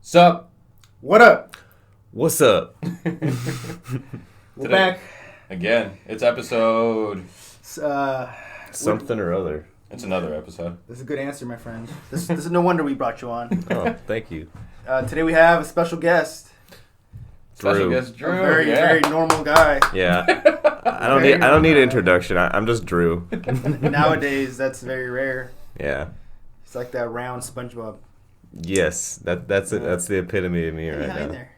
Sup? What up? What's up? We're back. Again. It's episode... Something or other. It's another episode. That's a good answer, my friend. This is no wonder we brought you on. Oh, thank you. Today we have a special guest. Special Drew. guest Drew. A very normal guy. Yeah. I don't need an introduction. I'm just Drew. Nowadays, that's very rare. Yeah. It's like that round SpongeBob. Yes. That's it. That's the epitome of me Hey, right hi now. there.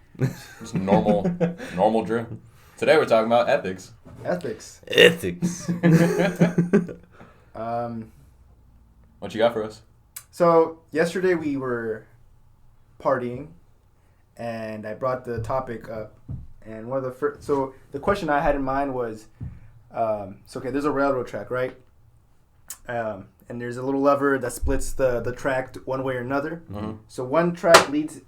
It's normal Drew. Today we're talking about ethics. Ethics. Ethics. What you got for us? So yesterday we were partying, and I brought the topic up. And one of the first, so the question I had in mind was, there's a railroad track, right? And there's a little lever that splits the track one way or another. Mm-hmm. So one track leads.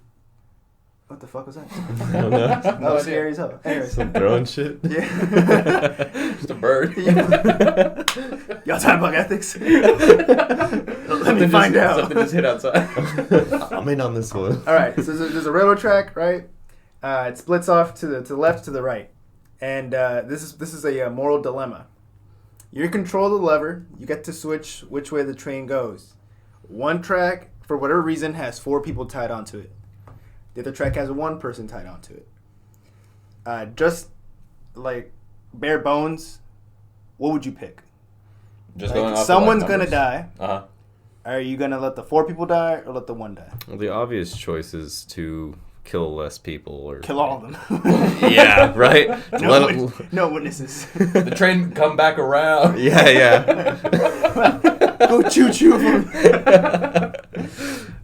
What the fuck was that? I don't know. That was scary as hell. Anyways. Some throwing shit. Yeah. Just a bird. Y'all talking about ethics? Let me find out. Something just hit outside. I'm in on this one. All right. So there's a railroad track, right? It splits off to the left, to the right, and this is a moral dilemma. You control the lever. You get to switch which way the train goes. One track, for whatever reason, has 4 people tied onto it. The other track has 1 person tied onto it. Just like bare bones, what would you pick? Just Like, going off someone's the gonna numbers. die. Uh-huh. Are you gonna let the 4 people die or let the 1 die? Well, the obvious choice is to kill less people or Kill all of them. Yeah, right. No witnesses. The train come back around. Yeah. Go choo-choo.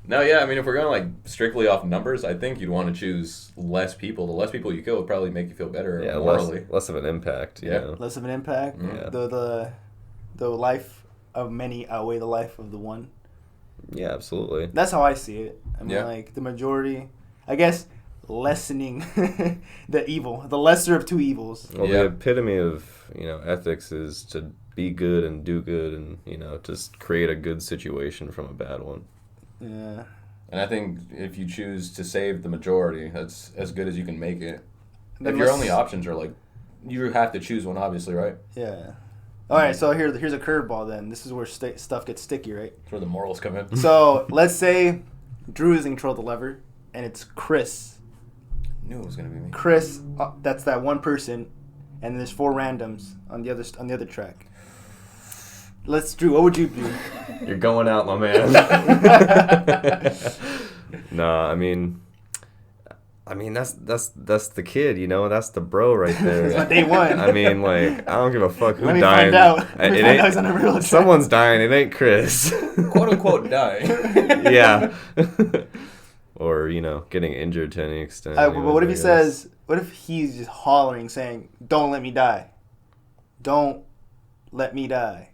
No, yeah, I mean, if we're going like strictly off numbers, I think you'd want to choose less people. The less people you kill would probably make you feel better Yeah, morally. less of an impact. You Yeah. know? Less of an impact. Yeah. The life of many outweigh the life of the one. Yeah, absolutely. That's how I see it. I mean, Yeah. like the majority, I guess, lessening the evil, the lesser of 2 evils. Well, Yeah. the epitome of, ethics is to be good and do good and, just create a good situation from a bad one. Yeah. And I think if you choose to save the majority, that's as good as you can make it. Then If your let's- only options are like, you have to choose one, obviously, right? Yeah. All right, so here's a curveball then. This is where stuff gets sticky, right? That's where the morals come in. So let's say Drew is in control of the lever, and it's Chris. Knew it was gonna be me. Chris, that's that 1 person, and there's 4 randoms on the other track. Drew, what would you do? You're going out, my man. Nah, I mean that's the kid, that's the bro right there. That's my day 1. I mean, like, I don't give a fuck who Let me dying. find out. Let me It find ain't- out he's on a railroad track. Someone's dying. It ain't Chris. Quote unquote die. Yeah. Or getting injured to any extent. But what if he I guess. says? What if he's just hollering, saying, "Don't let me die. Don't let me die."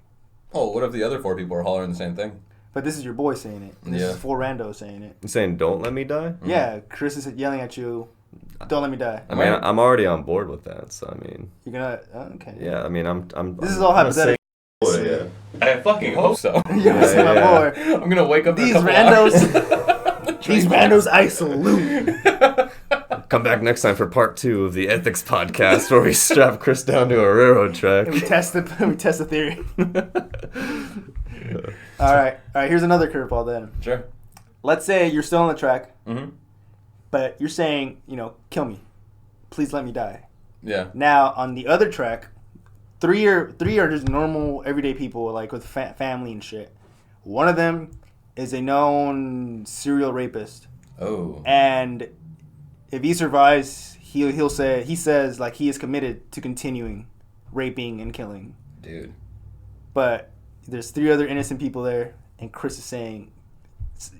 Oh, what if the other 4 people are hollering the same thing? But this is your boy saying it. This Yeah. is 4 randos saying it. You're saying don't let me die? Yeah, Chris is yelling at you. Don't let me die. I mean, I'm already on board with that. So I mean, You're gonna okay. yeah. I mean, I'm. This is all hypothetical. Yeah. I fucking hope so. Yes, Yeah, my yeah. boy. I'm gonna wake up in a These couple randos. hours. These randos, I salute. Come back next time for part 2 of the ethics podcast, where we strap Chris down to a railroad track. And we test the theory. All right. Here's another curveball then. Sure. Let's say you're still on the track, Mm-hmm. but you're saying, kill me, please let me die. Yeah. Now on the other track, three are just normal everyday people, like with family and shit. One of them is a known serial rapist, Oh. and if he survives, he says like he is committed to continuing raping and killing. Dude. But there's 3 other innocent people there, and Chris is saying,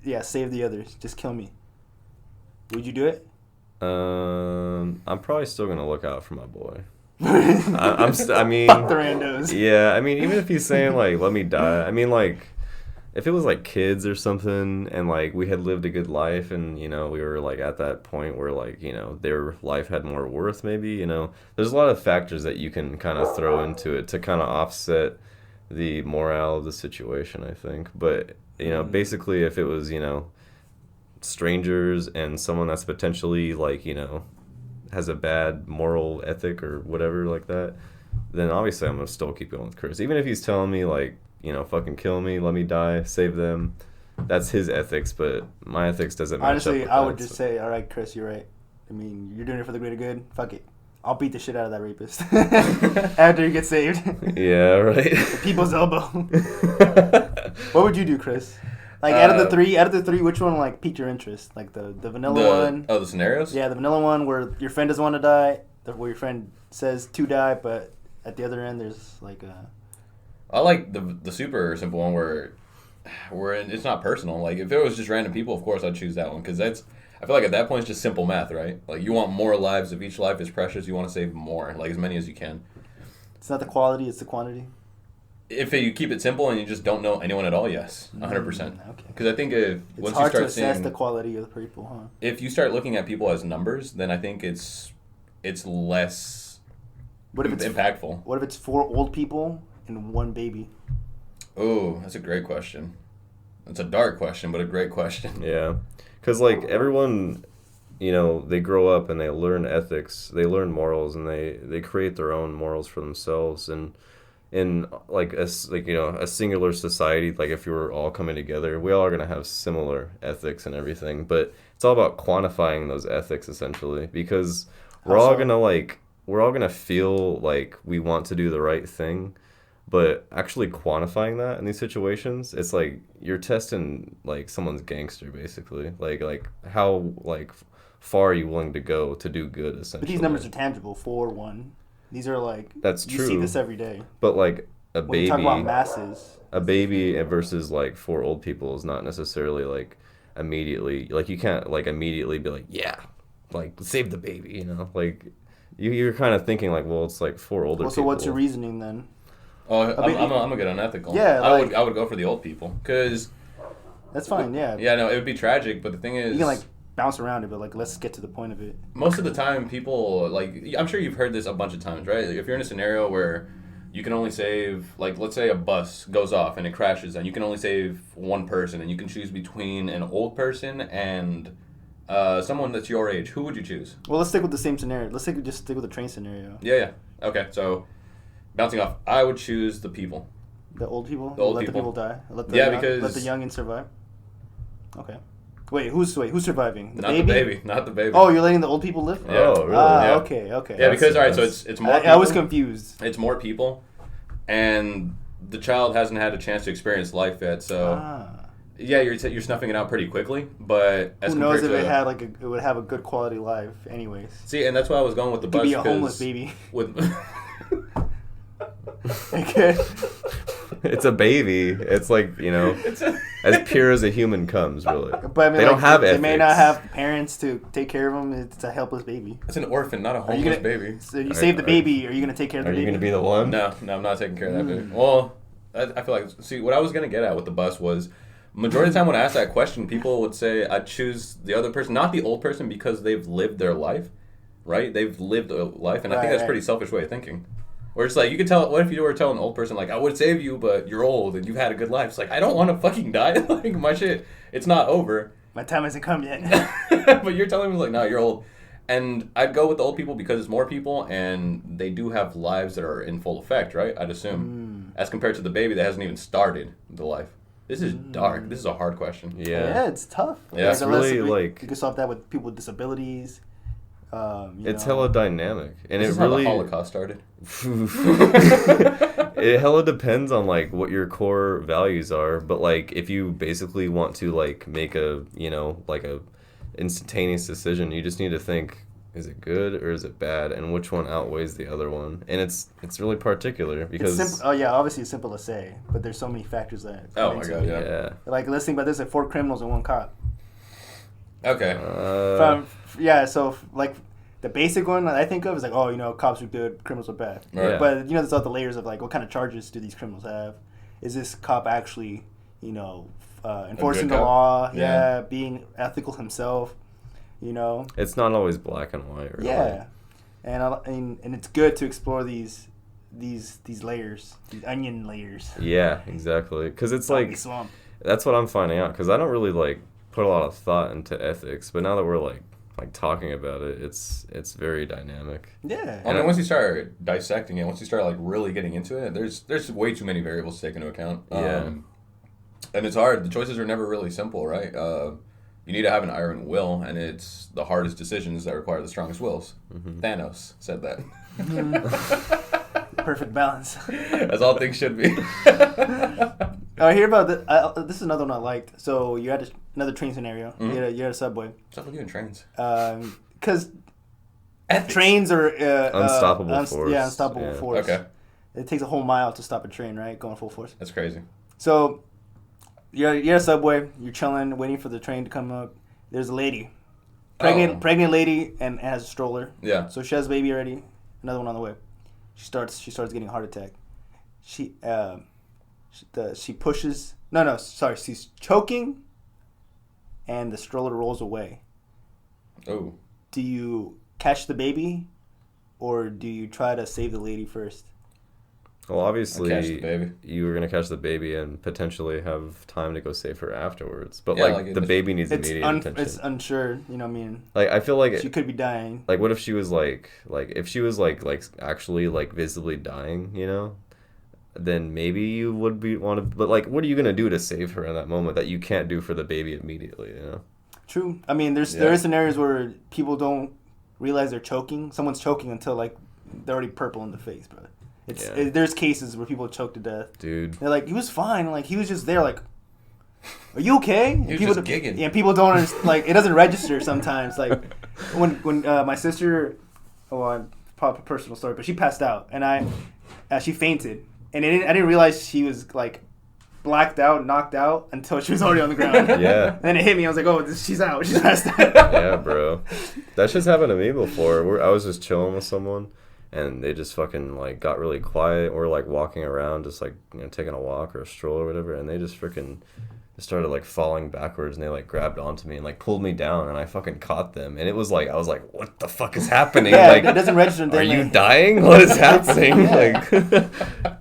"Yeah, save the others. Just kill me." Would you do it? I'm probably still gonna look out for my boy. Fuck I mean, the randos. yeah. I mean, even if he's saying like let me die, I mean, like, if it was like kids or something, and like we had lived a good life, and we were like at that point where like their life had more worth, maybe there's a lot of factors that you can kind of throw into it to kind of offset the morale of the situation, I think. But basically, if it was strangers and someone that's potentially like, has a bad moral ethic or whatever like that, then obviously I'm gonna still keep going with Chris. Even if he's telling me like, fucking kill me, let me die, save them. That's his ethics, but my ethics doesn't match Honestly, up with I that, would just say, all right, Chris, you're right. I mean, you're doing it for the greater good. Fuck it. I'll beat the shit out of that rapist after he gets saved. Yeah, right. The people's elbow. What would you do, Chris? Like out of the three, which one like piqued your interest? Like the vanilla one? Oh, the scenarios? Yeah, the vanilla one where your friend doesn't want to die, where your friend says to die, but at the other end there's like a. I like the super simple one where it's not personal. Like if it was just random people, of course I'd choose that one because I feel like at that point it's just simple math, right? Like you want more lives. If each life is precious, you want to save more, like as many as you can. It's not the quality; it's the quantity. If you keep it simple and you just don't know anyone at all, yes, 100%. Okay. Because I think It's once hard you start to assess seeing the quality of the people, huh? if you start looking at people as numbers, then I think it's less impactful. What if it's 4 old people and 1 baby? Oh, that's a great question. It's a dark question, but a great question. Yeah, because like everyone, they grow up and they learn ethics, they learn morals, and they create their own morals for themselves. And in like a singular society, like if you were all coming together, we all are gonna have similar ethics and everything. But it's all about quantifying those ethics essentially, because we're all gonna feel like we want to do the right thing. But actually quantifying that in these situations, it's like you're testing like someone's gangster basically. Like how like far are you willing to go to do good essentially. But these numbers are tangible. 4, 1. These are like that's you true. see this every day. But like When you talk about masses, a baby versus like 4 old people is not necessarily like immediately like you can't like immediately be like like save the baby, like you're kind of thinking like, well, it's like 4 older people. So what's your reasoning then? Oh, I'm a good unethical. Yeah, I would go for the old people because that's fine. Yeah. Yeah, no, it would be tragic, but the thing is, you can like bounce around it, but like let's get to the point of it. Most of the time, people like I'm sure you've heard this a bunch of times, right? Like, if you're in a scenario where you can only save, like, let's say a bus goes off and it crashes, and you can only save one person, and you can choose between an old person and someone that's your age. Who would you choose? Well, let's stick with the same scenario. Let's just stick with the train scenario. Yeah. Okay, so bouncing off, I would choose the people. The old people? The old let people. the people die? Because let the youngins survive? Okay. Wait, who's surviving? Not the baby. Not the baby. Oh, you're letting the old people live? Yeah. Oh, really? Ah, Yeah. okay. Yeah, because, all right, so it's more people. I was confused. It's more people, and the child hasn't had a chance to experience life yet, so... Yeah, you're snuffing it out pretty quickly, but as who knows if to, it would have a good quality life, anyways. See, and that's why I was going with the bus. Could be a homeless baby. With Okay. It's a baby. It's like as pure as a human comes, really. But I mean, they don't have ethics. They may not have parents to take care of them. It's a helpless baby. It's an orphan, not a homeless baby. So you save the baby. Are you gonna take care of the baby? Are you gonna be the one? No, I'm not taking care of that baby. Well, I feel like what I was gonna get at with the bus was. Majority of the time when I ask that question, people would say I'd choose the other person, not the old person, because they've lived their life, right? They've lived a life, and I think that's a pretty selfish way of thinking. Where it's like, you could tell, what if you were telling an old person, like, I would save you, but you're old, and you've had a good life. It's like, I don't want to fucking die. Like, my shit, it's not over. My time hasn't come yet. But you're telling me, like, no, you're old. And I'd go with the old people because it's more people, and they do have lives that are in full effect, right? I'd assume. As compared to the baby that hasn't even started the life. This is dark. This is a hard question. Yeah, it's tough. Yeah, it's really like you can solve that with people with disabilities. It's hella dynamic, and this it is really how the Holocaust started. It hella depends on like what your core values are. But like if you basically want to like make a like a instantaneous decision, you just need to think. Is it good or is it bad, and which one outweighs the other one? And it's really particular because obviously it's simple to say, but there's so many factors that. Oh my god, yeah. Like let's think about this: like 4 criminals and 1 cop. Okay. So like the basic one that I think of is like, cops are good, criminals are bad. Right. But there's all the layers of like, what kind of charges do these criminals have? Is this cop actually, enforcing the law? Yeah, being ethical himself. It's not always black and white. Really. Yeah, and it's good to explore these layers, these onion layers. Yeah, exactly. Because it's like swamp. That's what I'm finding out because I don't really like put a lot of thought into ethics, but now that we're like talking about it, it's very dynamic. Yeah. And then once you start dissecting it, once you start like really getting into it, there's way too many variables to take into account. And it's hard. The choices are never really simple, right? You need to have an iron will, and it's the hardest decisions that require the strongest wills. Mm-hmm. Thanos said that. Perfect balance. As all things should be. I hear about this is another one I liked. So you had another train scenario. Mm-hmm. You had a subway. Stop looking at trains. Because trains are unstoppable force. Yeah, unstoppable force. Okay. It takes a whole mile to stop a train, right? Going full force. That's crazy. So you're at a subway. You're chilling, waiting for the train to come up. There's a lady, pregnant lady, and has a stroller. Yeah. So she has a baby already. Another one on the way. She starts getting a heart attack. She pushes. No, sorry. She's choking, and the stroller rolls away. Oh. Do you catch the baby, or do you try to save the lady first? Well, obviously, catch the baby. You were gonna catch the baby and potentially have time to go save her afterwards. But like the baby needs immediate attention. It's unsure. You know what I mean? Like I feel like she could be dying. Like what if she was like if she was like actually like visibly dying, you know? Then maybe you would want to. But like, what are you gonna do to save her in that moment that you can't do for the baby immediately? You know? True. I mean, there are scenarios where people don't realize they're choking. Someone's choking until like they're already purple in the face, bro. There's cases where people choke to death. Dude. They're like, he was fine. Like, he was just there, like, are you okay? He was just gigging. Yeah, people don't understand. Like, it doesn't register sometimes. Like, when my sister, probably a personal story, but she passed out. And she fainted. And I didn't realize she was, like, blacked out, knocked out until she was already on the ground. Yeah. And then it hit me. I was like, oh, she's out. She's passed out. Yeah, bro. That shit's happened to me before. I was just chilling with someone. And they just fucking, like, got really quiet. Or, like, walking around, just, like, you know, taking a walk or a stroll or whatever. And they just freaking started, like, falling backwards. And they, like, grabbed onto me and, like, pulled me down. And I fucking caught them. And it was, like, I was like, what the fuck is happening? Yeah, like, it doesn't register. Are you dying? What is happening? Like,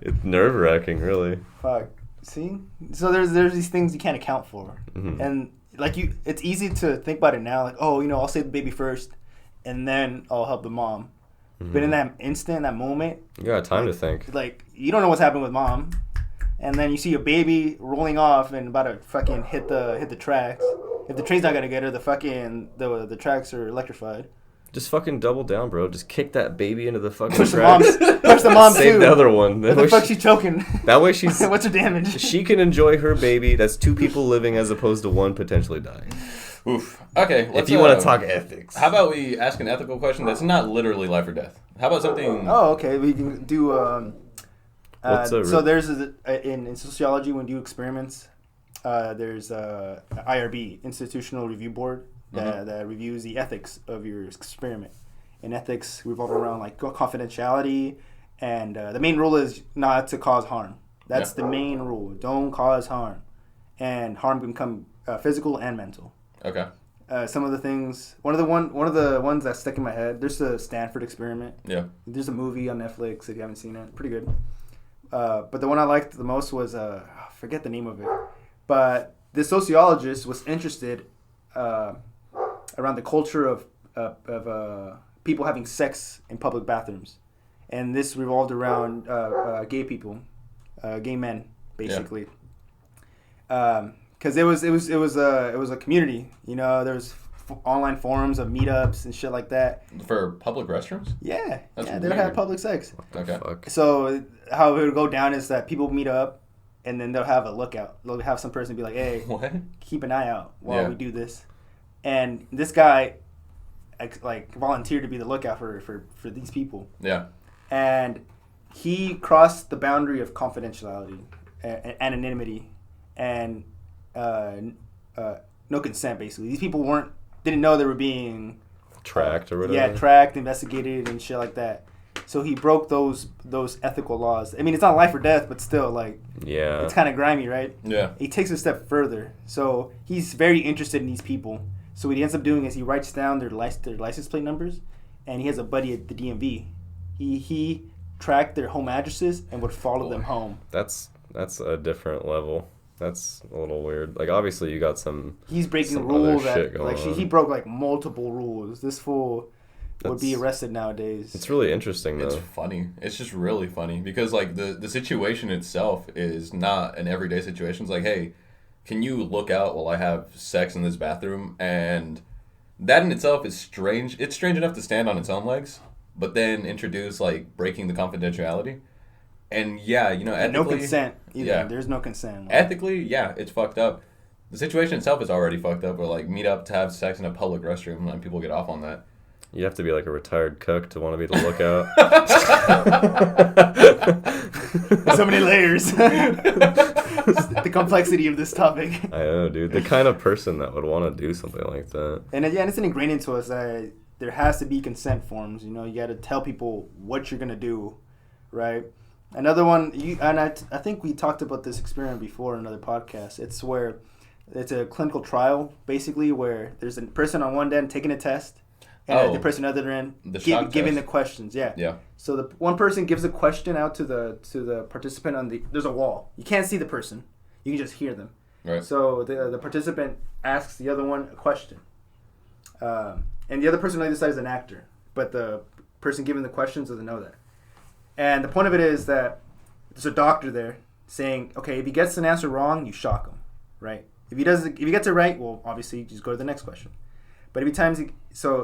it's nerve-wracking, really. Fuck. See? So there's these things you can't account for. Mm-hmm. And, like, it's easy to think about it now. Like, oh, you know, I'll save the baby first. And then I'll help the mom. Mm-hmm. But in that instant, that moment, you got time to think. Like, you don't know what's happening with mom, and then you see a baby rolling off and about to fucking hit the tracks. If the train's not gonna get her, the tracks are electrified. Just fucking double down, bro. Just kick that baby into the fucking push tracks. Push the mom Save too. the other one. What the fuck she's choking? That way she's. What's her damage? She can enjoy her baby. That's two people living as opposed to one potentially dying. Oof. Okay. If you want to talk ethics. How about we ask an ethical question that's not literally life or death? How about something... Oh, okay. We can do... so there's... in sociology, when you do experiments, there's IRB, Institutional Review Board, that reviews the ethics of your experiment. And ethics revolve around like confidentiality, and the main rule is not to cause harm. That's the main rule. Don't cause harm. And harm can come physical and mental. Okay. Some of the things, one of the ones that stuck in my head. There's the Stanford experiment. Yeah. There's a movie on Netflix if you haven't seen it. Pretty good. But the one I liked the most was I forget the name of it. But this sociologist was interested around the culture of people having sex in public bathrooms, and this revolved around gay people, gay men, basically. Yeah. Because it was a community, you know. There was online forums of meetups and shit like that. For public restrooms? Yeah, they would have public sex. Okay. Fuck? So how it would go down is that people meet up, and then they'll have a lookout. They'll have some person be like, "Hey, what? Keep an eye out while we do this." And this guy, like, volunteered to be the lookout for these people. Yeah. And he crossed the boundary of confidentiality, anonymity, and no consent. Basically, these people didn't know they were being tracked or whatever. Yeah, tracked, investigated, and shit like that. So he broke those ethical laws. I mean, it's not life or death, but still, like, it's kind of grimy, right? Yeah. He takes it a step further. So he's very interested in these people. So what he ends up doing is he writes down their license plate numbers, and he has a buddy at the DMV. He tracked their home addresses and would follow them home. That's a different level. That's a little weird. Like, obviously, you got He's breaking some rules. other shit going on. He broke like multiple rules. This fool would be That's- arrested nowadays. It's really interesting, though. It's funny. It's just really funny because like the situation itself is not an everyday situation. It's like, hey, can you look out while I have sex in this bathroom? And that in itself is strange. It's strange enough to stand on its own legs, but then introduce like breaking the confidentiality. And yeah, you know, And no ethically, consent either. Yeah. There's no consent. ethically, yeah, it's fucked up. The situation itself is already fucked up. Or like meet up to have sex in a public restroom and people get off on that. You have to be like a retired cook to want to be the lookout. So many layers. The complexity of this topic. I know, dude. The kind of person that would want to do something like that. And it's ingrained into us that there has to be consent forms. You know, you got to tell people what you're gonna do, right? Another one, I think we talked about this experiment before in another podcast. It's where it's a clinical trial, basically, where there's a person on one end taking a test, and the person on the other end giving the questions. Yeah. Yeah. So the one person gives a question out to the participant there's a wall. You can't see the person. You can just hear them. Right. So the participant asks the other one a question. And the other person on the other side is an actor. But the person giving the questions doesn't know that. And the point of it is that there's a doctor there saying, okay, if he gets an answer wrong, you shock him, right? If he gets it right, well, obviously, you just go to the next question. But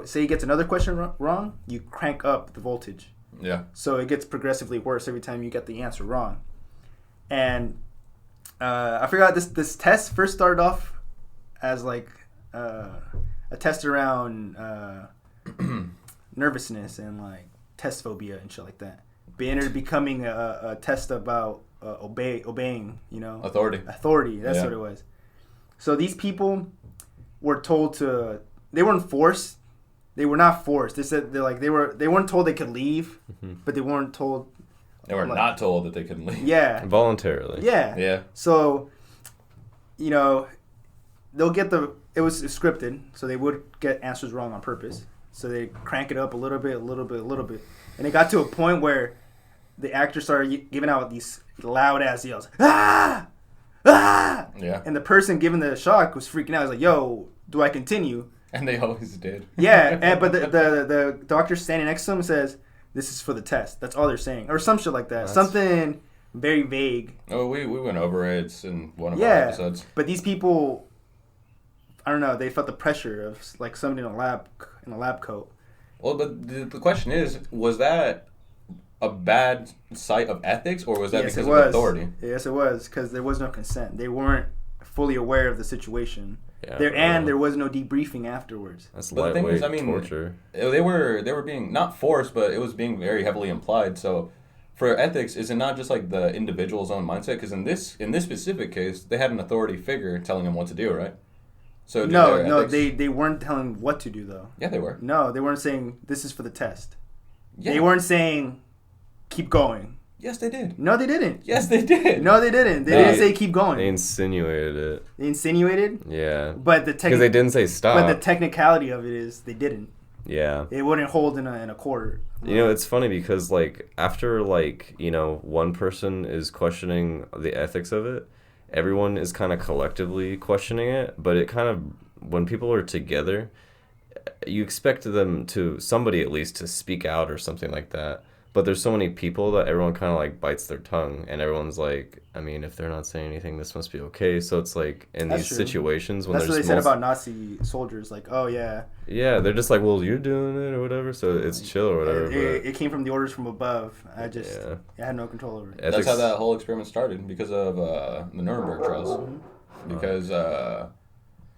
say he gets another question wrong, you crank up the voltage. Yeah. So it gets progressively worse every time you get the answer wrong. And I forgot this test first started off as like a test around nervousness and like test phobia and shit like that. But it ended up becoming a test about obeying, you know, authority. That's what it was. So these people were told to. They weren't forced. They were not forced. They said they weren't told they could leave, but they weren't told. They were not told that they couldn't leave. Yeah. Voluntarily. Yeah. Yeah. So, you know, they'll get it was scripted, so they would get answers wrong on purpose. So they crank it up a little bit. And it got to a point where the actor started giving out these loud ass yells. Ah! Ah! Yeah. And the person giving the shock was freaking out. He was like, yo, do I continue? And they always did. Yeah, but the doctor standing next to him says, this is for the test. That's all they're saying. Or some shit like that. Something very vague. Oh, we went over it in one of our episodes. But these people, I don't know, they felt the pressure of like somebody in a lab coat. Well, but the question is, was that a bad sight of ethics, or was that because of authority? Yes, it was, because there was no consent. They weren't fully aware of the situation. Yeah, there was no debriefing afterwards. That's lightweight torture. They were being not forced, but it was being very heavily implied. So, for ethics, is it not just like the individual's own mindset? Because in this specific case, they had an authority figure telling them what to do, right? So no, they weren't telling what to do though. Yeah, they were. No, they weren't saying this is for the test. Yeah. They weren't saying keep going. Yes, they did. No, they didn't. Yes, they did. No, they didn't. They didn't say keep going. They insinuated it. They insinuated? Yeah. But because they didn't say stop. But the technicality of it is they didn't. Yeah. It wouldn't hold in a court. You know, it's funny because like after like, you know, one person is questioning the ethics of it, everyone is kind of collectively questioning it, but it kind of, when people are together, you expect somebody at least to speak out or something like that. But there's so many people that everyone kind of like bites their tongue, and everyone's like, I mean, if they're not saying anything, this must be okay. So it's like in these situations when that's what they said about Nazi soldiers, like, oh yeah. Yeah, they're just like, well, you're doing it or whatever, so it's chill or whatever. It came from the orders from above. I had no control over it. That's how that whole experiment started, because of the Nuremberg trials. Mm-hmm. Because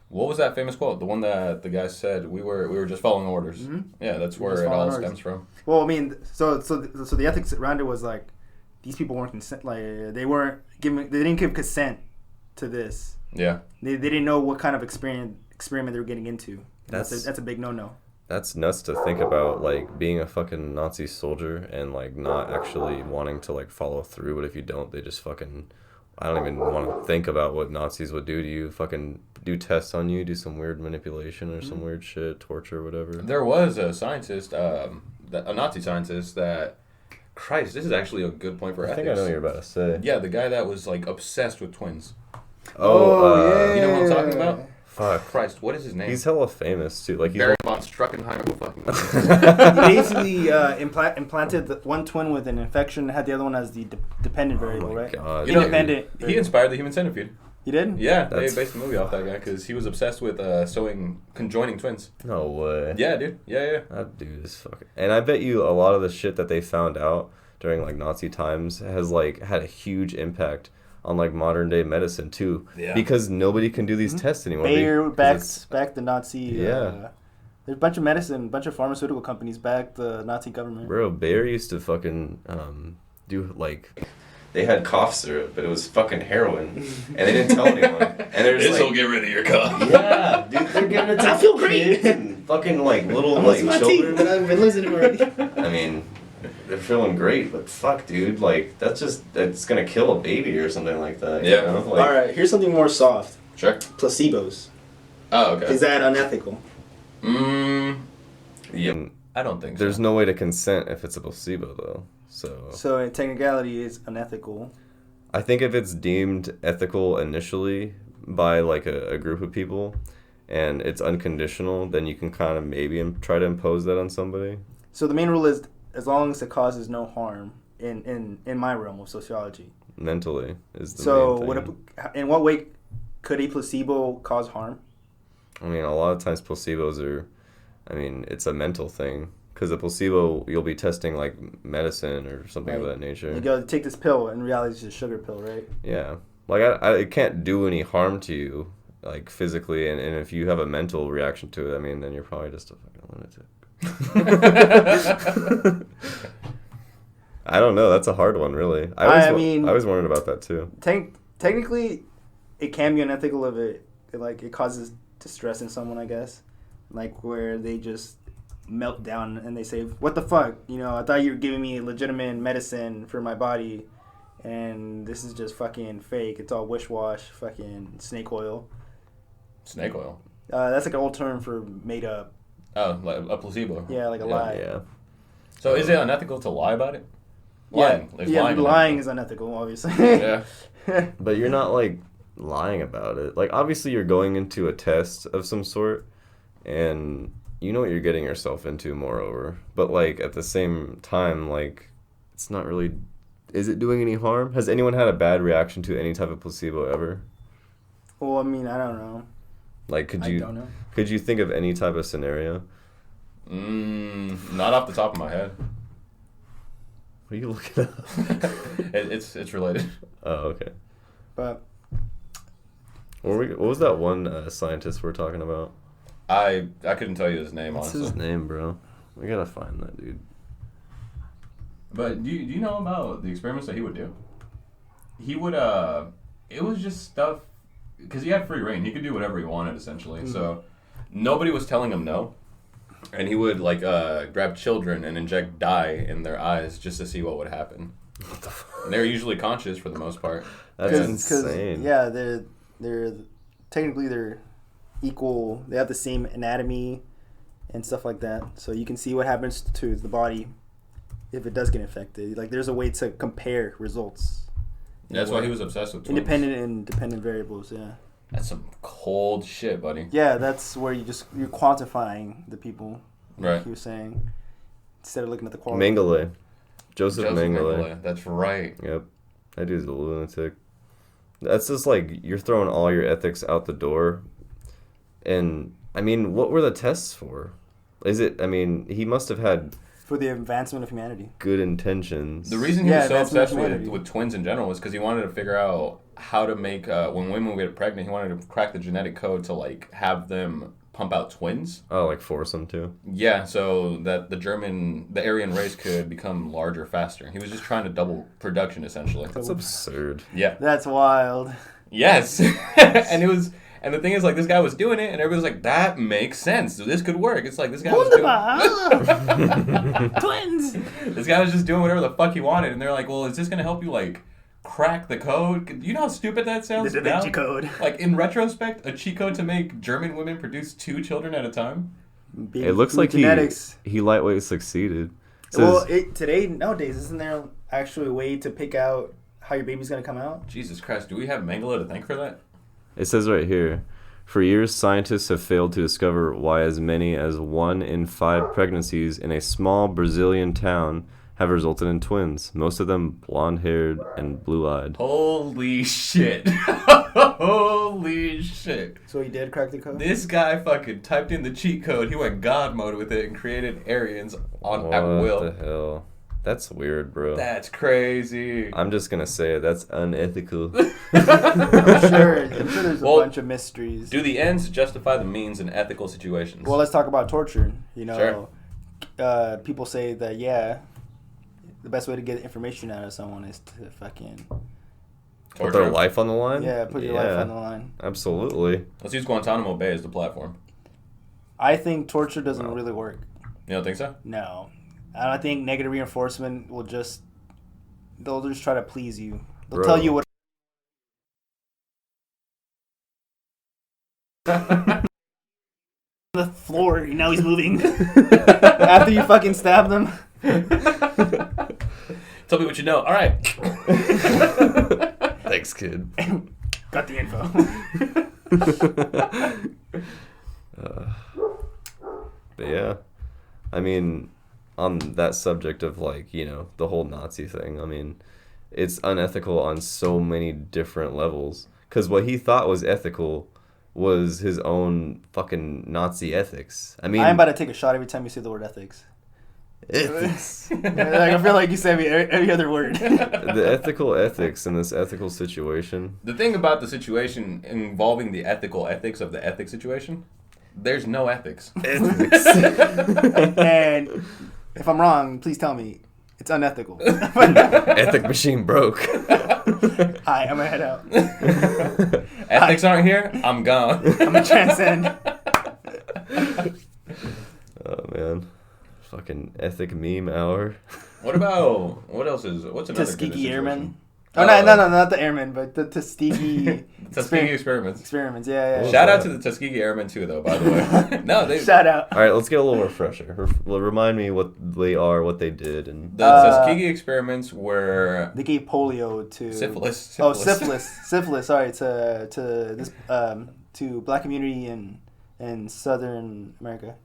what was that famous quote? The one that the guy said, we were just following orders. Mm-hmm. Yeah, that's where it all stems from. Well, I mean, so the ethics around it was like, these people weren't consent, like they didn't give consent to this. Yeah. They didn't know what kind of experiment they were getting into. That's a big no-no. That's nuts to think about, like being a fucking Nazi soldier and like not actually wanting to like follow through. But if you don't, they just fucking, I don't even want to think about what Nazis would do to you. Fucking do tests on you, do some weird manipulation or some weird shit, torture, whatever. There was a scientist, a Nazi scientist that, Christ, this is actually a good point for ethics. I think I know what you're about to say. Yeah, the guy that was like obsessed with twins. Yeah. You know what I'm talking about? Fuck. Christ, what is his name? He's hella famous too. Like he's Barry von Struckenheimer. Who fucking He basically implanted the one twin with an infection, had the other one as the dependent variable, right? God. You know, Independent. he inspired the Human Centipede. He did? Yeah, they That's- based the movie off that guy because he was obsessed with conjoining twins. No way. Yeah, dude. Yeah. That dude is fucking. And I bet you a lot of the shit that they found out during like Nazi times has like had a huge impact on like modern day medicine too. Yeah. Because nobody can do these tests anymore. Bayer because backed the Nazi. Yeah. There's a bunch of medicine, bunch of pharmaceutical companies backed the Nazi government. Bro, Bayer used to fucking do like. They had cough syrup, but it was fucking heroin, and they didn't tell anyone. And they're just like, get rid of your cough. yeah, dude, they're giving it to I feel great. kids and fucking like little I'm like losing my children. teeth, but I've been losing them already. I mean, they're feeling great, but fuck, dude, like that's gonna kill a baby or something like that. Yeah. You know? Like, All right, here's something more soft. Sure. Placebos. Oh, okay. Is that unethical? Yep. I don't think so. There's no way to consent if it's a placebo, though. So in technicality, it's unethical. I think if it's deemed ethical initially by like a group of people, and it's unconditional, then you can kind of maybe try to impose that on somebody. So the main rule is as long as it causes no harm in my realm of sociology. Mentally is the So main thing. in what way could a placebo cause harm? I mean, a lot of times placebos are, I mean, it's a mental thing. Because a placebo, you'll be testing like medicine or something of that nature. You go take this pill, in reality it's just a sugar pill, right? Yeah. Like, it can't do any harm to you, like, physically. And if you have a mental reaction to it, I mean, then you're probably just a fucking lunatic. I don't know. That's a hard one, really. I always wondered about that, too. Technically, it can be unethical if it causes distress in someone, I guess. Like, where they just melt down and they say, what the fuck? You know, I thought you were giving me legitimate medicine for my body, and this is just fucking fake. It's all wish-wash, fucking snake oil. Snake oil? That's like an old term for made up. Oh, like a placebo. Yeah, like a lie. Yeah. So is it unethical to lie about it? Lying. Is Lying is unethical, obviously. Yeah. But you're not, like, lying about it. Like, obviously you're going into a test of some sort, and you know what you're getting yourself into, moreover. But, like, at the same time, like, it's not really... Is it doing any harm? Has anyone had a bad reaction to any type of placebo ever? Well, I mean, I don't know. Like, I don't know. Could you think of any type of scenario? Not off the top of my head. What are you looking up? It's related. Oh, okay. But What was that one scientist we're talking about? I couldn't tell you his name, What's honestly. his name, bro? We gotta find that dude. But do you know about the experiments that he would do? He would it was just stuff because he had free reign. He could do whatever he wanted essentially. Mm-hmm. So nobody was telling him no, and he would like grab children and inject dye in their eyes just to see what would happen. What the fuck? And they're usually conscious for the most part. That's insane. Yeah, they're technically they're equal. They have the same anatomy and stuff like that. So you can see what happens to the body if it does get infected. Like there's a way to compare results. That's why he was obsessed with twins. Independent and dependent variables. Yeah. That's some cold shit, buddy. Yeah, that's where you're quantifying the people. Right. Like you were saying, instead of looking at the quality. Mengele. Joseph Mengele. That's right. Yep. That dude's a lunatic. That's just like you're throwing all your ethics out the door. And I mean, what were the tests for? He must have had for the advancement of humanity. Good intentions. The reason he was so obsessed with twins in general was because he wanted to figure out how to make when women get pregnant. He wanted to crack the genetic code to like have them pump out twins. Oh, like force them to? Yeah, so that the Aryan race could become larger faster. He was just trying to double production essentially. That's absurd. Yeah. That's wild. Yes. And the thing is, like, this guy was doing it, and everybody was like, that makes sense. This could work. It's like, this guy was doing... Twins! This guy was just doing whatever the fuck he wanted, and they're like, well, is this going to help you, like, crack the code? You know how stupid that sounds? The Da Vinci Code. Like, in retrospect, a cheat code to make German women produce 2 children at a time? It looks like genetics. He lightweight succeeded. Nowadays, isn't there actually a way to pick out how your baby's going to come out? Jesus Christ, do we have Mengele to thank for that? It says right here, for years, scientists have failed to discover why as many as 1 in 5 pregnancies in a small Brazilian town have resulted in twins, most of them blonde-haired and blue-eyed. Holy shit. Holy shit. So he did crack the code? This guy fucking typed in the cheat code. He went God mode with it and created Aryans at will. What the hell? That's weird, bro. That's crazy. I'm just gonna say it. That's unethical. I'm sure there's a bunch of mysteries. Do the ends justify the means in ethical situations? Well, let's talk about torture. You know, Sure. People say that, the best way to get information out of someone is to fucking... Put their life on the line? Yeah, put your life on the line. Absolutely. Let's use Guantanamo Bay as the platform. I think torture doesn't really work. You don't think so? No. I don't think negative reinforcement will just... They'll just try to please you. They'll tell you what... the floor, now he's moving. After you fucking stab them. Tell me what you know. All right. Thanks, kid. Got the info. But yeah, I mean, on that subject of like, you know, the whole Nazi thing, I mean, it's unethical on so many different levels. Because what he thought was ethical was his own fucking Nazi ethics. I mean, I'm about to take a shot every time you say the word ethics. Ethics. I feel like you said every other word. The ethical ethics in this ethical situation. The thing about the situation involving the ethical ethics of the ethics situation, there's no ethics. Ethics. And if I'm wrong, please tell me. It's unethical. Ethic machine broke. Hi, I'm gonna head out. Ethics aren't here, I'm gone. I'm gonna transcend. Oh, man. Fucking ethic meme hour. What else is, what's another good Tuskegee situation? Airmen. Oh, no, not the Airmen, but the Tuskegee... Tuskegee experiments. Experiments, yeah. Shout out to the Tuskegee Airmen too, though, by the way. No, they... Shout out. All right, let's get a little refresher. Remind me what they are, what they did, and The Tuskegee experiments were... They gave polio to... Syphilis. Oh, syphilis. Sorry, to black community in Southern America.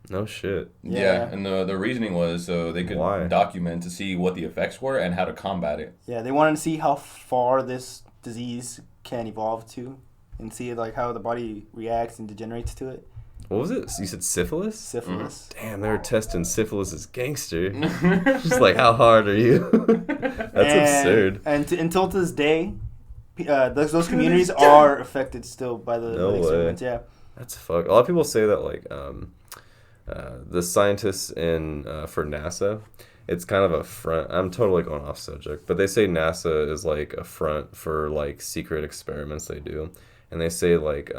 no shit. Yeah, and the reasoning was so they could document to see what the effects were and how to combat it. Yeah, they wanted to see how far this disease can evolve to, and see like how the body reacts and degenerates to it. What was it? You said syphilis? Syphilis. Damn, they were testing syphilis as gangster. Just like, how hard are you? That's absurd. And until to this day, those communities are affected still by the experiments. Yeah. That's fuck. A lot of people say that like the scientists for NASA, it's kind of a front. I'm totally going off subject, but they say NASA is like a front for like secret experiments they do. And they say like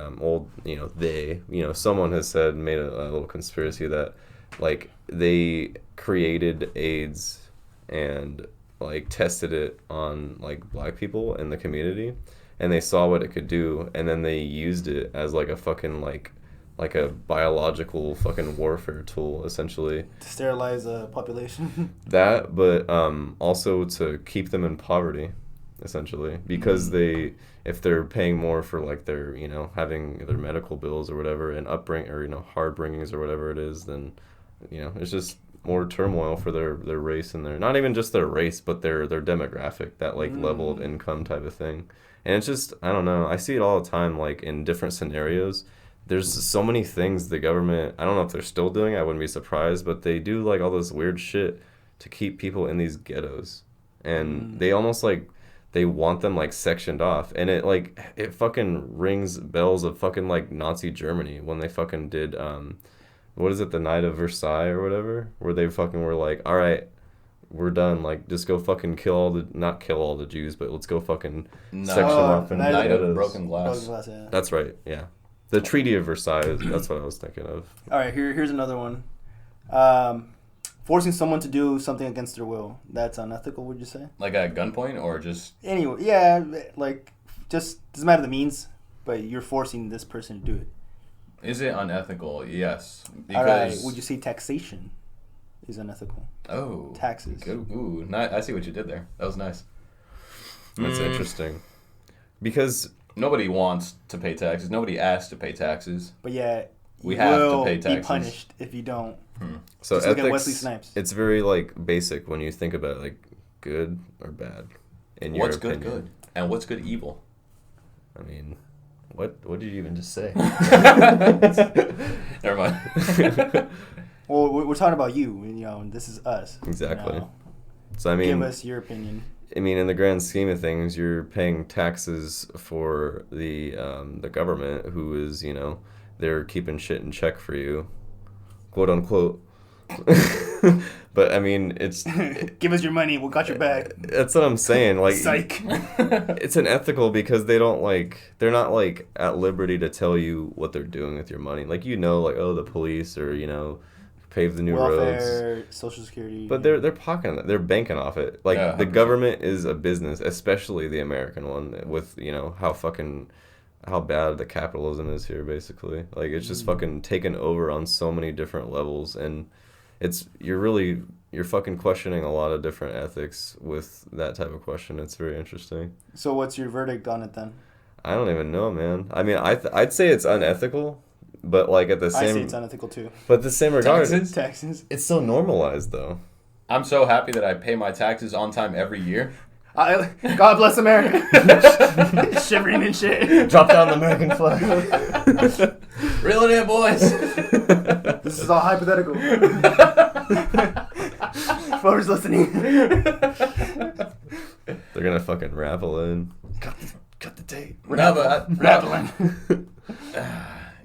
someone has said, made a little conspiracy that like they created AIDS and like tested it on like black people in the community, and they saw what it could do, and then they used it as like a fucking like a biological fucking warfare tool, essentially. To sterilize a population. That, but also to keep them in poverty, essentially, because if they're paying more for like their, having their medical bills or whatever, and hard bringings or whatever it is, then, it's just more turmoil for their race and not even just their race, but their demographic, that like level of income type of thing. And it's just, I don't know, I see it all the time, like in different scenarios. There's so many things the government, I don't know if they're still doing, I wouldn't be surprised, but they do like all this weird shit to keep people in these ghettos. And they almost like, they want them like sectioned off. And it fucking rings bells of fucking like Nazi Germany when they fucking did, what is it, the Night of Versailles or whatever? Where they fucking were like, all right, we're done. Like, just go fucking not kill all the Jews, but let's go fucking section them off. Night of Broken Glass. Yeah. That's right, yeah. The Treaty of Versailles, that's what I was thinking of. All right, here's another one. Forcing someone to do something against their will. That's unethical, would you say? Like at gunpoint or just... Anyway, yeah, like, just doesn't matter the means, but you're forcing this person to do it. Is it unethical? Yes. Because... All right, would you say taxation is unethical? Oh. Taxes. Good. Ooh, I see what you did there. That was nice. That's interesting. Because Nobody wants to pay taxes. Nobody asks to pay taxes. But yeah, We you have to will pay be taxes. punished if you don't. So Just look at ethics, Wesley Snipes. it's very like basic when you think about it, like good or bad. In your What's good, opinion. good, and what's good, evil. I mean, what did you even just say? Never mind. Well, we're talking about you, you know, and this is us. Exactly. You know. So I mean, Give us your opinion. I mean, in the grand scheme of things, you're paying taxes for the government, who is, you know, they're keeping shit in check for you, quote unquote. But I mean, it's Give us your money. We got your back. that's what I'm saying. Like, Psych. it's unethical because they're not like at liberty to tell you what they're doing with your money. Like, you know, like, oh, the police, or, you know, pave the new roads. Welfare, Social Security. But they're pocketing it. They're banking off it. Like, Yeah, the 100%. government is a business, especially the American one, with, you know, how bad the capitalism is here, basically. Like, it's just fucking taken over on so many different levels, and you're fucking questioning a lot of different ethics with that type of question. It's very interesting. So what's your verdict on it then? I don't even know, man. I mean, I'd say it's unethical, but like at the I say same it's unethical too. but the same regard, Taxes? Taxes. it's so normalized though. I'm so happy that I pay my taxes on time every year. God bless America. Shivering and shit. Drop down the American flag. Reel it in, boys. This is all hypothetical. Whoever's listening. They're gonna fucking ravel in. Cut the tape. No, but Rattling.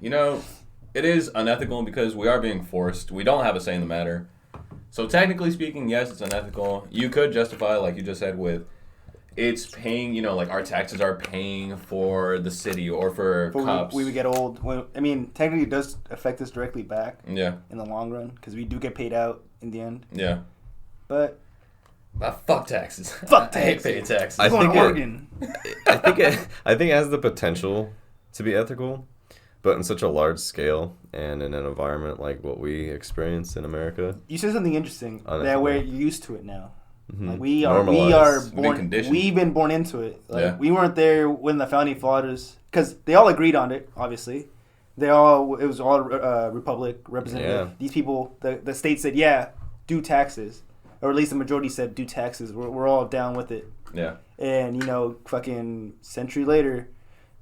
you know, it is unethical because we are being forced. We don't have a say in the matter. So technically speaking, yes, it's unethical. You could justify, like you just said, with it's paying, you know, like our taxes are paying for the city or for cops. We would get old. I mean, technically it does affect us directly back Yeah, in the long run because we do get paid out in the end. yeah. But Fuck taxes. Fuck I hate taxes. paying taxes. I going think to it- Oregon. I think it has the potential to be ethical, but in such a large scale and in an environment like what we experience in America. You said something interesting that Unethical. we're used to it now. Mhm. Like we are Normalized. We've been born. conditioned. We've been born into it. Like Yeah. we weren't there when the founding fathers, because they all agreed on it. Obviously, it was all Republic representative. Yeah. These people, the state said, yeah, do taxes, or at least the majority said do taxes. We're all down with it. Yeah. And you know, fucking century later,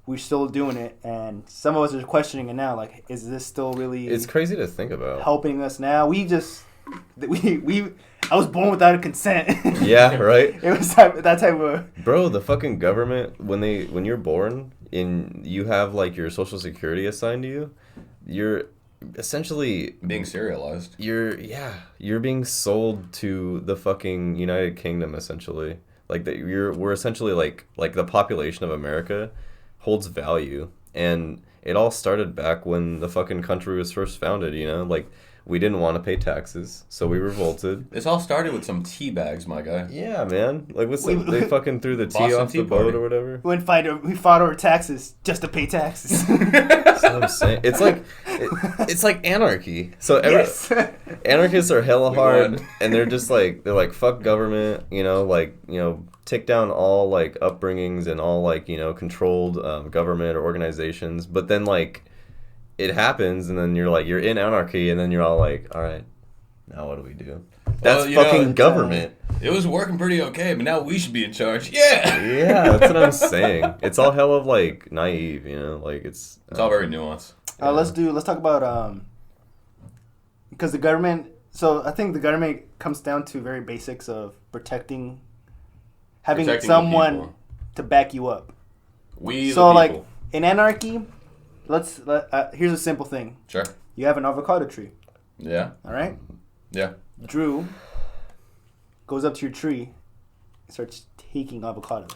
we're still doing it, and some of us are questioning it now. Like, is this still really? It's crazy to think about. helping us now. I was born without a consent. Yeah, right. It was that type of. Bro, the fucking government, when you're born and you have like your social security assigned to you, you're essentially Being serialized. you're being sold to the fucking United Kingdom, essentially. Like that we're essentially like the population of America holds value, and it all started back when the fucking country was first founded, you know? Like, we didn't want to pay taxes, so we revolted. This all started with some tea bags, my guy. Yeah, man. Like, they fucking threw the tea Boston off Tea the boat Party. or whatever. We fought over taxes just to pay taxes. That's what I'm saying. It's like anarchy. So Yes. anarchists are hella We hard, won. and they're like fuck government, take down all like upbringings and all like controlled government or organizations. But then like it happens, and then you're in anarchy, and then you're all like, all right, now what do we do? That's you know, fucking it's, government. It was working pretty okay, but now we should be in charge. Yeah. Yeah, that's what I'm saying. It's all hell of like naive, like it's It's all very nuanced. Let's talk about because the government. So I think the government comes down to very basics of protecting the someone people. to back you up. We So the like people. in anarchy, here's a simple thing. Sure. You have an avocado tree. Yeah. All right. Yeah. Drew goes up to your tree and starts taking avocados.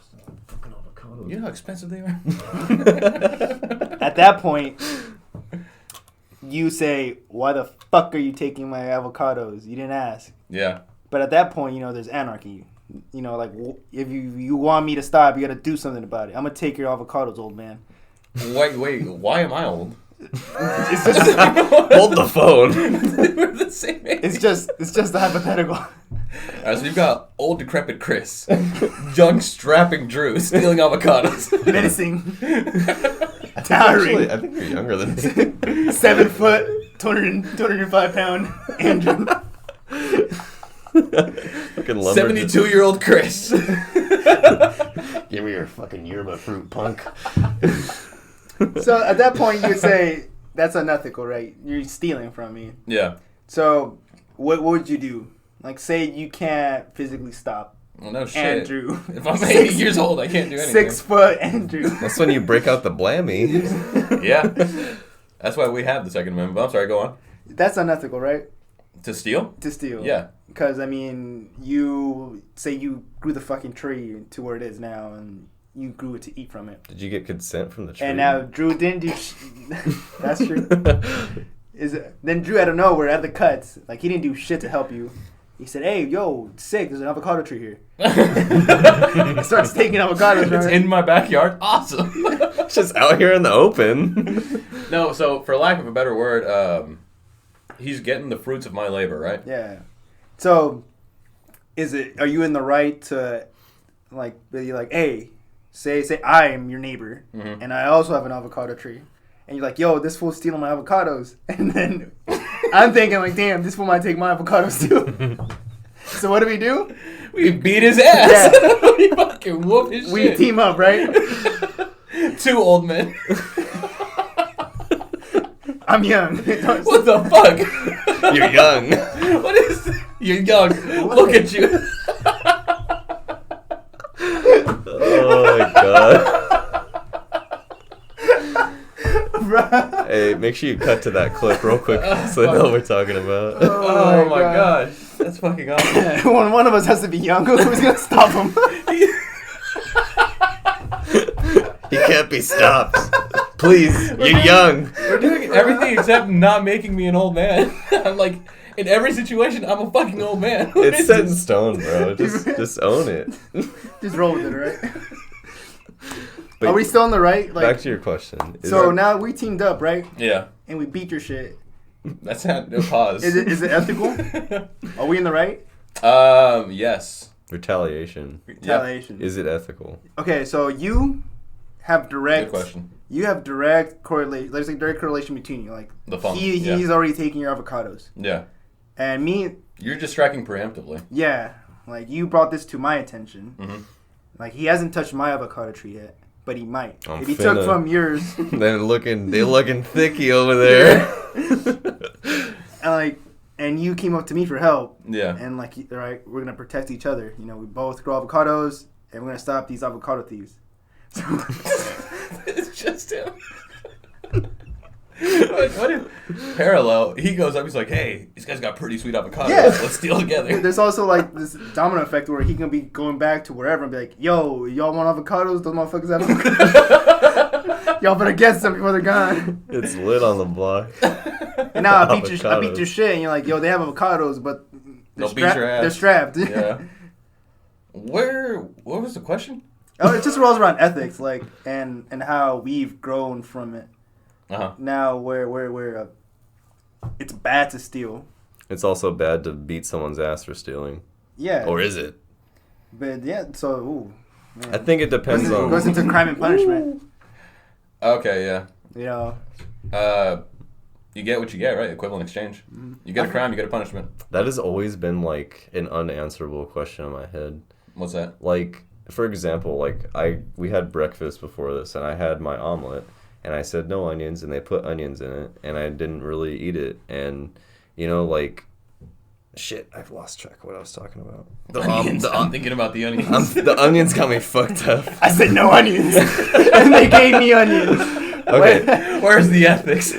You know how expensive they are? At that point, you say, why the fuck are you taking my avocados? You didn't ask. Yeah. But at that point, there's anarchy. Like, if you want me to stop, you got to do something about it. I'm going to take your avocados, old man. Wait, why am I old? It's just Hold the phone. We're the same age. it's just a hypothetical. All right, so you've got old decrepit Chris, young strapping Drew stealing avocados. Menacing. Towering. Actually, I think you're younger than me. 7 foot, 205 pound Andrew. Fucking lumberjack. 72-year-old Chris. Give me your fucking yerba fruit, punk. So at that point, you'd say that's unethical, right? You're stealing from me. Yeah. So what would you do? Like, say you can't physically stop Well, no shit. Andrew. If I'm 80 years old, I can't do anything. 6 foot Andrew. That's when you break out the blammy. Yeah. That's why we have the Second Amendment. But I'm sorry, go on. That's unethical, right? To steal? To steal. Yeah. Because, I mean, you grew the fucking tree to where it is now, and you grew it to eat from it. Did you get consent from the tree? And now Drew didn't do that's true. Then Drew out of nowhere at the cuts, like, he didn't do shit to help you. He said, "Hey, yo, sick, there's an avocado tree here." He starts taking avocados. It's in my backyard. Awesome. It's just out here in the open. No, so for lack of a better word, he's getting the fruits of my labor, right? Yeah. So, are you in the right to, like, be like, hey, say I am your neighbor, and I also have an avocado tree, and you're like, yo, this fool's stealing my avocados, and then I'm thinking, like, damn, this fool might take my avocados too. So what do? We beat his ass. Yeah. We fucking whoop his shit. We team up, right? 2 old men. I'm young. What the fuck? You're young. What is this? You're young. Look at you. Oh my god. Hey, make sure you cut to that clip real quick so they know what we're talking about. Oh my gosh. That's fucking awesome. One of us has to be young. Who's going to stop him? He can't be stopped. Please, you're young. We're doing everything except not making me an old man. I'm like, in every situation, I'm a fucking old man. What It's is set in this? stone, bro. Just own it. Just roll with it, right? But Are we still on the right? Like, back to your question. So now we teamed up, right? Yeah. And we beat your shit. That's not, no pause. Is it ethical? Are we in the right? Yes. retaliation. Retaliation. Is it ethical? Okay, so you have direct. Good question. You have direct correlation. There's like direct correlation between you. Like The function. he's already taking your avocados, Yeah. and me. You're just striking preemptively. Yeah, like you brought this to my attention. Mm-hmm. Like he hasn't touched my avocado tree yet, but he might. I'm If he took from yours, They're looking thicky over there. and you came up to me for help. Yeah. And like, all right, we're gonna protect each other. You know, we both grow avocados, and we're gonna stop these avocado thieves. So It's just him. What if parallel? He goes up. He's like, "Hey, these guys got pretty sweet avocados. Yeah. Let's steal together." there's also like this domino effect where he can be going back to wherever and be like, "Yo, y'all want avocados? Those motherfuckers have avocados. Y'all better get some before they're gone." It's lit on the block. And now I beat Avocados. your shit, and you're like, "Yo, they have avocados, but They'll beat your ass. They're strapped." Yeah. What was the question? Oh, it just revolves around ethics, like and how we've grown from it. Uh-huh. Now where it's bad to steal. It's also bad to beat someone's ass for stealing. Yeah. Or is it? But yeah, so ooh. Man. I think it depends on. Goes into crime and punishment. Okay, yeah. You know. You get what you get, right? Equivalent exchange. You get a crime, you get a punishment. That has always been like an unanswerable question in my head. What's that? Like, for example, like we had breakfast before this, and I had my omelet, and I said no onions, and they put onions in it, and I didn't really eat it, and you know, like, shit, I've lost track of what I was talking about. Onions. I'm thinking about the onions. The onions got me fucked up. I said no onions, and they gave me onions. Okay. Where's the ethics?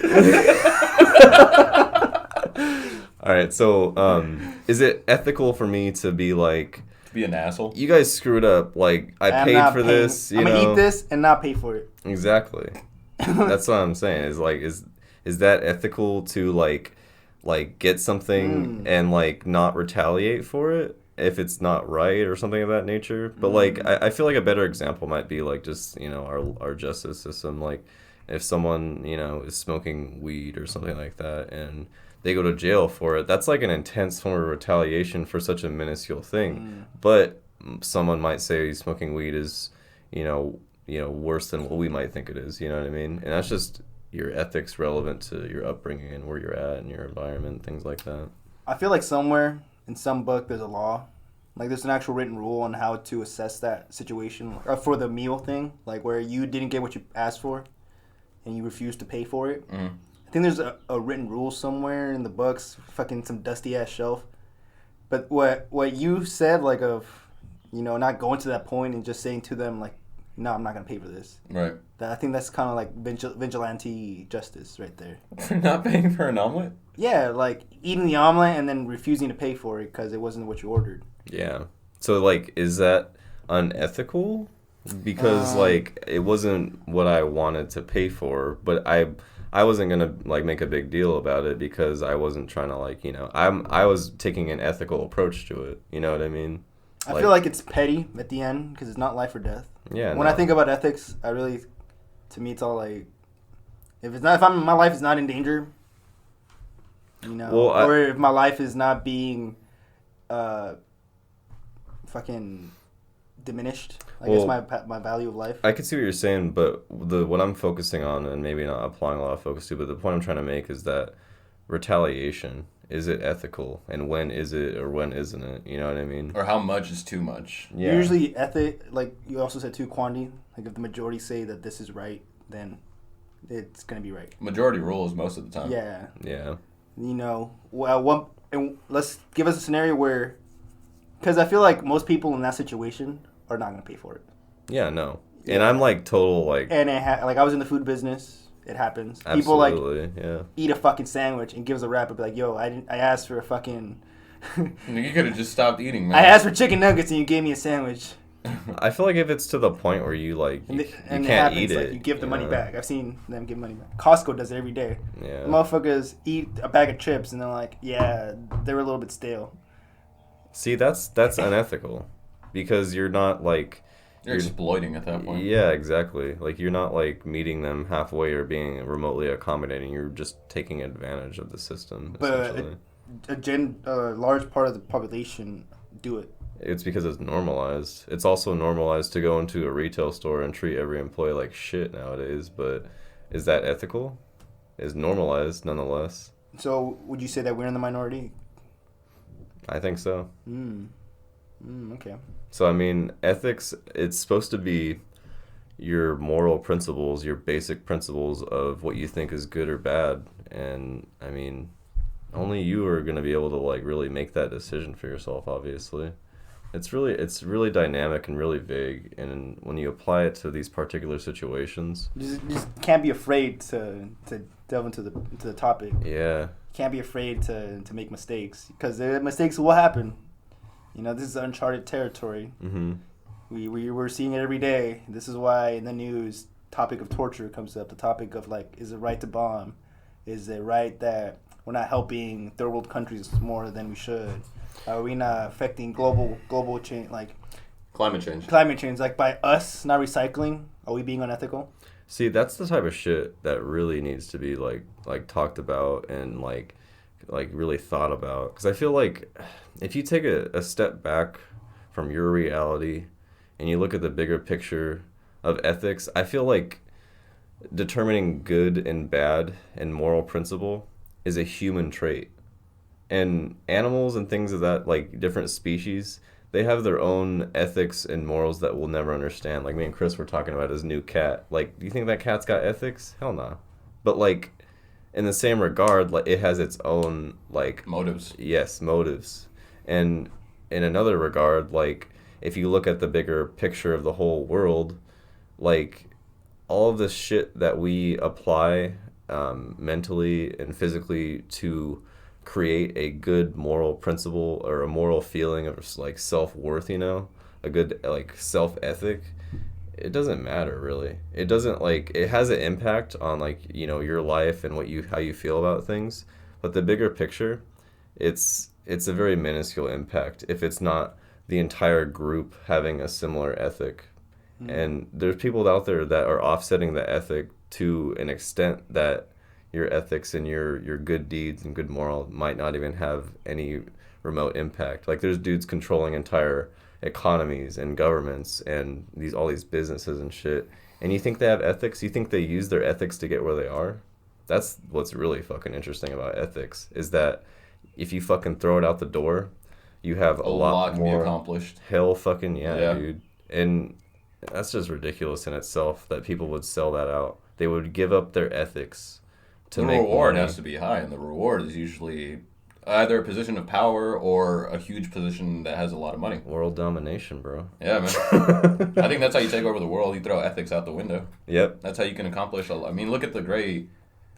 All right, so is it ethical for me to be like, To be an asshole? you guys screwed up, like I I'm paid not for paying- this, you I'm know? gonna eat this and not pay for it. Exactly. That's what I'm saying. Is like is that ethical to like get something and like not retaliate for it if it's not right or something of that nature? But like I feel like a better example might be like just, you know, our justice system. Like if someone, is smoking weed or something like that and they go to jail for it, that's like an intense form of retaliation for such a minuscule thing. But someone might say smoking weed is, worse than what we might think it is, you know what I mean? And that's just your ethics relevant to your upbringing and where you're at and your environment, things like that. I feel like somewhere in some book there's a law. Like there's an actual written rule on how to assess that situation. Or for the meal thing, like where you didn't get what you asked for and you refused to pay for it. I think there's a written rule somewhere in the books, fucking some dusty ass shelf. But what you said, like of, not going to that point and just saying to them like, no, I'm not gonna pay for this. Right. I think that's kind of like vigilante justice right there. For not paying for an omelet? Yeah, like eating the omelet and then refusing to pay for it because it wasn't what you ordered. Yeah. So, like, is that unethical? Because, like, it wasn't what I wanted to pay for, but I wasn't going to, like, make a big deal about it because I wasn't trying to, like, I was taking an ethical approach to it. You know what I mean? I feel like it's petty at the end because it's not life or death. Yeah. When I think about ethics, to me, it's all like, my life is not in danger, or if my life is not being, fucking diminished, I guess my value of life. I can see what you're saying, but what I'm focusing on, and maybe not applying a lot of focus to, but the point I'm trying to make is that retaliation, is it ethical, and when is it or when isn't it? You know what I mean? Or how much is too much? Yeah. Usually like you also said too, quantity. Like if the majority say that this is right, then it's gonna be right. Majority rules most of the time. Yeah. Yeah. Let's give us a scenario where, because I feel like most people in that situation are not gonna pay for it. Yeah, no. Yeah. And I'm like total like. And like I was in the food business. It happens. Absolutely, People yeah. Eat a fucking sandwich and give us a rap and be like, "Yo, I asked for a fucking." You could have just stopped eating, man. I asked for chicken nuggets and you gave me a sandwich. I feel like if it's to the point where you like you can't eat it, like you give the money back. I've seen them give money back. Costco does it every day. Yeah. The motherfuckers eat a bag of chips and they're like, "Yeah, they were a little bit stale." See, that's unethical, because you're not like. You're exploiting at that point. Yeah, exactly. Like, you're not, like, meeting them halfway or being remotely accommodating. You're just taking advantage of the system, essentially. But a large part of the population do it. It's because it's normalized. It's also normalized to go into a retail store and treat every employee like shit nowadays. But is that ethical? It's normalized, nonetheless. So, would you say that we're in the minority? I think so. Okay. So, I mean, ethics, it's supposed to be your moral principles, your basic principles of what you think is good or bad. And, I mean, only you are going to be able to, like, really make that decision for yourself, obviously. It's really dynamic and really vague. And when you apply it to these particular situations... You just can't be afraid to delve into the topic. Yeah. You can't be afraid to make mistakes, because mistakes will happen. This is uncharted territory. Mm-hmm. We're seeing it every day. This is why in the news, topic of torture comes up. The topic of, like, is it right to bomb? Is it right that we're not helping third world countries more than we should? Are we not affecting global change, like climate change? Like, by us not recycling, are we being unethical? See, that's the type of shit that really needs to be like talked about and like really thought about. Because I feel like if you take a step back from your reality and you look at the bigger picture of ethics, I feel like determining good and bad and moral principle is a human trait. And animals and things of that, like different species, they have their own ethics and morals that we'll never understand. Like me and Chris were talking about his new cat. Like, do you think that cat's got ethics? Hell no. But like, in the same regard, like, it has its own like motives. Yes, motives. And in another regard, like, if you look at the bigger picture of the whole world, like, all of this shit that we apply mentally and physically to create a good moral principle or a moral feeling of like self-worth, a good like self-ethic, it doesn't matter really. It doesn't, like, it has an impact on like, your life and how you feel about things, but the bigger picture, it's a very minuscule impact if it's not the entire group having a similar ethic. And there's people out there that are offsetting the ethic to an extent that your ethics and your good deeds and good moral might not even have any remote impact. Like there's dudes controlling entire economies and governments and all these businesses and shit. And you think they have ethics? You think they use their ethics to get where they are? That's what's really fucking interesting about ethics, is that if you fucking throw it out the door, you have a lot can more be accomplished. Hell fucking yeah, dude. And that's just ridiculous in itself that people would sell that out. They would give up their ethics to make reward money. has to be high, and the reward is usually either a position of power or a huge position that has a lot of money. World domination, bro. Yeah, man. I think that's how you take over the world. You throw ethics out the window. Yep. That's how you can accomplish a lot. I mean, look at the great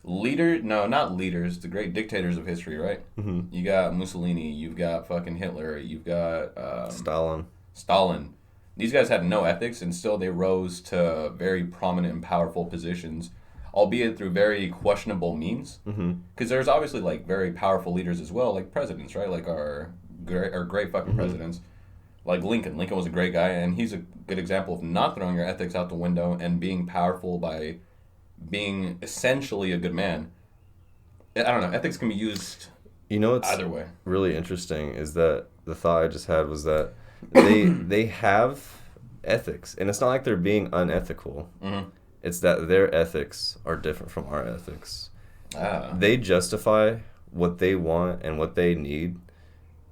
not leaders, the great dictators of history, right? Mm-hmm. You got Mussolini, you've got fucking Hitler, you've got Stalin. These guys had no ethics, and still they rose to very prominent and powerful positions, albeit through very questionable means. Because there's obviously like very powerful leaders as well, like presidents, right? Like our great fucking presidents. Like Lincoln. Lincoln was a great guy, and he's a good example of not throwing your ethics out the window and being powerful by being essentially a good man. I don't know. Ethics can be used either way. Really interesting is that the thought I just had was that they have ethics, and it's not like they're being unethical. It's that their ethics are different from our ethics. They justify what they want and what they need,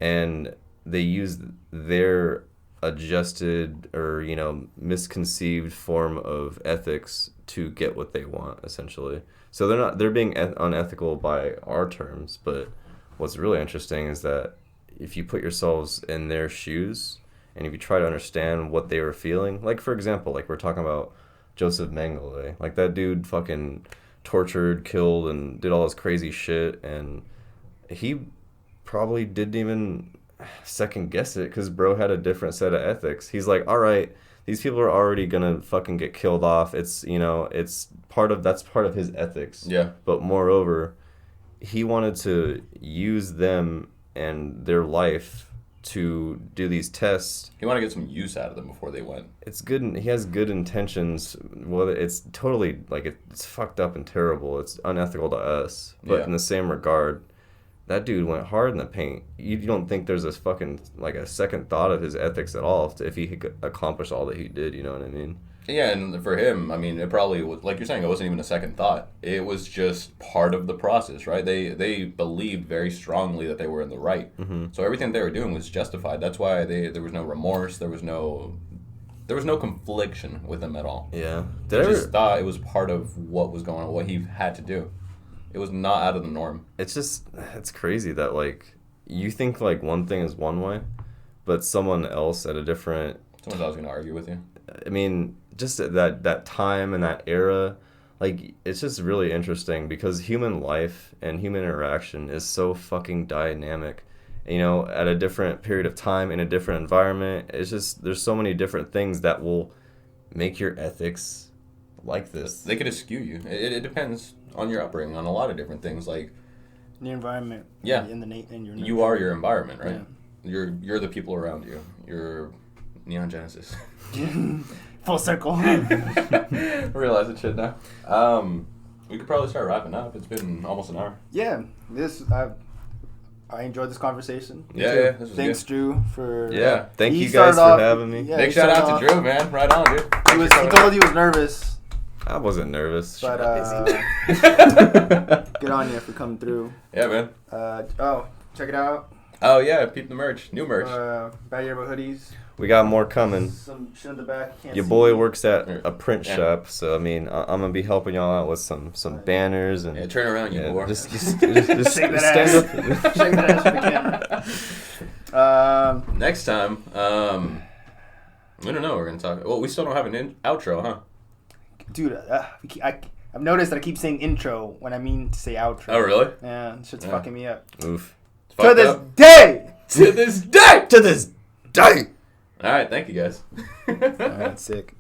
and they use their adjusted or misconceived form of ethics to get what they want, essentially. So they're being unethical by our terms, but what's really interesting is that if you put yourselves in their shoes and if you try to understand what they were feeling, like for example, like we're talking about Joseph Mengele, like that dude fucking tortured, killed, and did all this crazy shit, and he probably didn't even second guess it because bro had a different set of ethics. He's like, all right, these people are already gonna fucking get killed off. It's that's part of his ethics. Yeah. But moreover, he wanted to use them and their life to do these tests. He wanted to get some use out of them before they went. It's good. He has good intentions. Well, it's totally like it's fucked up and terrible. It's unethical to us. But in the same regard, that dude went hard in the paint. You don't think there's this fucking like a second thought of his ethics at all if he could accomplish all that he did. You know what I mean? Yeah, and for him, I mean, it probably was, like you're saying, it wasn't even a second thought. It was just part of the process, right? They believed very strongly that they were in the right. So everything they were doing was justified. That's why there was no remorse. There was no confliction with them at all. Yeah. They just thought it was part of what was going on, what he had to do. It was not out of the norm. It's crazy that like you think like one thing is one way, but someone else at a different. Someone else is gonna argue with you. I mean, just at that time and that era, like it's just really interesting because human life and human interaction is so fucking dynamic. At a different period of time in a different environment, it's just there's so many different things that will make your ethics like this. They could askew you. It depends on your upbringing, on a lot of different things, like the environment. Yeah, in your nature. You are your environment, right? Yeah. You're the people around you. You're Neon Genesis. Full circle. Realize that shit now. We could probably start wrapping up. It's been almost an hour. Yeah, I enjoyed this conversation. Yeah. This was Thanks, good. Drew, for... Yeah, thank you guys for having me. Yeah, big shout out to Drew, man. Right on, dude. He told he was nervous. I wasn't nervous. But, good on you for coming through. Yeah, man. Check it out. Oh, yeah, peep the merch. New merch. Bad Yerba hoodies. We got more coming. Some shit in the back. Your boy works at a print shop, so I mean, I'm gonna be helping y'all out with some banners and. Yeah, turn around, you boy. Just shake that stand up. Shake that ass for the camera. Next time, we don't know. We're gonna talk. Well, we still don't have an outro, huh? Dude, I've noticed that I keep saying intro when I mean to say outro. Oh, really? Yeah, shit's fucking me up. Oof. To this day. To this day. To this day. All right, thank you guys. All right, sick.